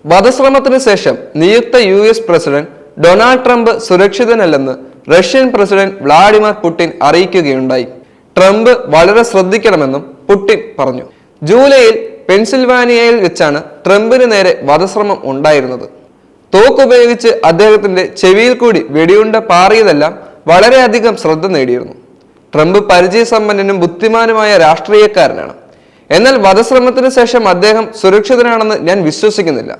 വധശ്രമത്തിന് ശേഷം നിയുക്ത US president Donald Trump സുരക്ഷിതനല്ലെന്ന് റഷ്യൻ പ്രസിഡന്റ് വ്ളാഡിമിർ പുടിൻ അറിയിക്കുകയുണ്ടായി. ട്രംപ് വളരെ ശ്രദ്ധിക്കണമെന്നും പുടിൻ പറഞ്ഞു. ജൂലൈയിൽ പെൻസിൽവാനിയയിൽ വെച്ചാണ് ട്രംപിന് നേരെ വധശ്രമം ഉണ്ടായിരുന്നത്. തോക്കുപയോഗിച്ച് അദ്ദേഹത്തിന്റെ ചെവിയിൽ കൂടി വെടിയുണ്ട പാറിയതെല്ലാം വളരെയധികം ശ്രദ്ധ നേടിയിരുന്നു. ട്രംപ് പരിചയസമ്പന്നനും ബുദ്ധിമാനുമായ രാഷ്ട്രീയക്കാരനാണ്. എന്നാൽ വധശ്രമത്തിന് ശേഷം അദ്ദേഹം സുരക്ഷിതനാണെന്ന് ഞാൻ വിശ്വസിക്കുന്നില്ല.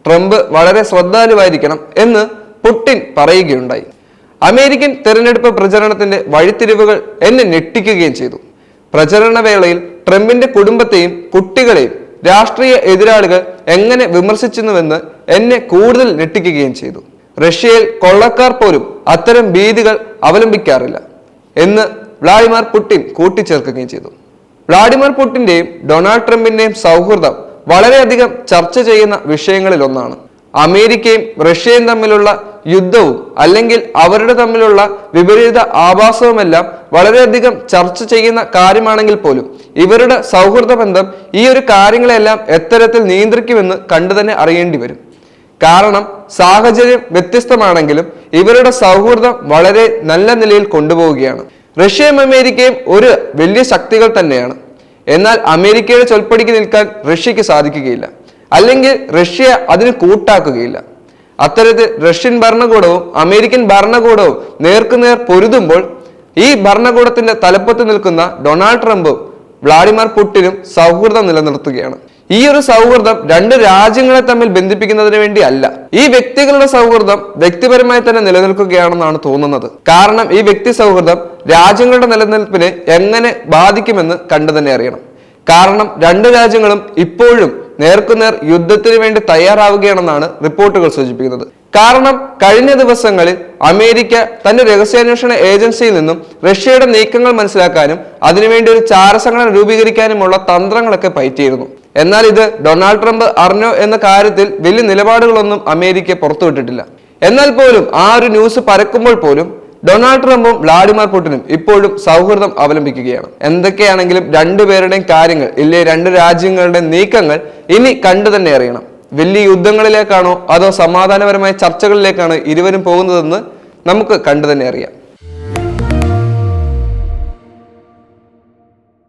ട്രംപ് വളരെ ശ്രദ്ധാലുവായിരിക്കണം എന്ന് പുടിൻ പറയുകയുണ്ടായി. അമേരിക്കൻ തെരഞ്ഞെടുപ്പ് പ്രചരണത്തിന്റെ വഴിത്തിരിവുകൾ എന്നെ ഞെട്ടിക്കുകയും ചെയ്തു. പ്രചരണ വേളയിൽ ട്രംപിന്റെ കുടുംബത്തെയും കുട്ടികളെയും രാഷ്ട്രീയ എതിരാളികൾ എങ്ങനെ വിമർശിച്ചുവെന്ന് എന്നെ കൂടുതൽ ഞെട്ടിക്കുകയും ചെയ്തു. റഷ്യയിൽ കൊള്ളക്കാർ പോലും അത്തരം ഭീതികൾ അവലംബിക്കാറില്ല എന്ന് വ്ളാഡിമിർ പുടിൻ കൂട്ടിച്ചേർക്കുകയും ചെയ്തു. വ്ളാഡിമിർ പുടിന്റെയും ഡൊണാൾഡ് ട്രംപിന്റെയും സൗഹൃദം വളരെയധികം ചർച്ച ചെയ്യുന്ന വിഷയങ്ങളിൽ ഒന്നാണ്. അമേരിക്കയും റഷ്യയും തമ്മിലുള്ള യുദ്ധവും അല്ലെങ്കിൽ അവരുടെ തമ്മിലുള്ള വിപരീത ആഭാസവുമെല്ലാം വളരെയധികം ചർച്ച ചെയ്യുന്ന കാര്യമാണെങ്കിൽ പോലും ഇവരുടെ സൗഹൃദ ബന്ധം ഈ ഒരു കാര്യങ്ങളെല്ലാം എത്തരത്തിൽ നിയന്ത്രിക്കുമെന്ന് കണ്ടു തന്നെ അറിയേണ്ടി വരും. കാരണം സാഹചര്യം വ്യത്യസ്തമാണെങ്കിലും ഇവരുടെ സൗഹൃദം വളരെ നല്ല നിലയിൽ കൊണ്ടുപോവുകയാണ്. റഷ്യയും അമേരിക്കയും ഒരു വലിയ ശക്തികൾ തന്നെയാണ്. എന്നാൽ അമേരിക്കയുടെ ചൊൽപ്പടിക്ക് നിൽക്കാൻ റഷ്യക്ക് സാധിക്കുകയില്ല, അല്ലെങ്കിൽ റഷ്യ അതിന് കൂട്ടാക്കുകയില്ല. അത്തരത്തിൽ റഷ്യൻ ഭരണകൂടവും അമേരിക്കൻ ഭരണകൂടവും നേർക്കുനേർ പൊരുതുമ്പോൾ ഈ ഭരണകൂടത്തിന്റെ തലപ്പത്ത് നിൽക്കുന്ന ഡൊണാൾഡ് ട്രംപും വ്ളാഡിമിർ പുടിനും സൗഹൃദം നിലനിർത്തുകയാണ്. ഈ ഒരു സൗഹൃദം രണ്ട് രാജ്യങ്ങളെ തമ്മിൽ ബന്ധിപ്പിക്കുന്നതിന് വേണ്ടി അല്ല. ഈ വ്യക്തികളുടെ സൗഹൃദം വ്യക്തിപരമായി തന്നെ നിലനിൽക്കുകയാണെന്നാണ് തോന്നുന്നത്. കാരണം ഈ വ്യക്തി സൗഹൃദം രാജ്യങ്ങളുടെ നിലനിൽപ്പിനെ എങ്ങനെ ബാധിക്കുമെന്ന് കണ്ടു തന്നെ അറിയണം. കാരണം രണ്ട് രാജ്യങ്ങളും ഇപ്പോഴും നേർക്കുനേർ യുദ്ധത്തിന് വേണ്ടി തയ്യാറാവുകയാണെന്നാണ് റിപ്പോർട്ടുകൾ സൂചിപ്പിക്കുന്നത്. കാരണം കഴിഞ്ഞ ദിവസങ്ങളിൽ അമേരിക്ക തന്റെ രഹസ്യാന്വേഷണ ഏജൻസിയിൽ നിന്നും റഷ്യയുടെ നീക്കങ്ങൾ മനസ്സിലാക്കാനും അതിനുവേണ്ടി ഒരു ചാരസംഘടന രൂപീകരിക്കാനുമുള്ള തന്ത്രങ്ങളൊക്കെ പയറ്റിയിരുന്നു. എന്നാൽ ഇത് ഡൊണാൾഡ് ട്രംപ് അറിഞ്ഞോ എന്ന കാര്യത്തിൽ വലിയ നിലപാടുകളൊന്നും അമേരിക്ക പുറത്തുവിട്ടിട്ടില്ല. എന്നാൽ പോലും ആ ഒരു ന്യൂസ് പരക്കുമ്പോൾ പോലും ഡൊണാൾഡ് ട്രംപും വ്ളാഡിമിർ പുടിനും ഇപ്പോഴും സൗഹൃദം അവലംബിക്കുകയാണ്. എന്തൊക്കെയാണെങ്കിലും രണ്ടുപേരുടെയും കാര്യങ്ങൾ ഇല്ലേ രണ്ട് രാജ്യങ്ങളുടെയും നീക്കങ്ങൾ ഇനി കണ്ടു തന്നെ അറിയണം. വലിയ യുദ്ധങ്ങളിലേക്കാണോ അതോ സമാധാനപരമായ ചർച്ചകളിലേക്കാണോ ഇരുവരും പോകുന്നതെന്ന് നമുക്ക് കണ്ടു തന്നെ അറിയാം.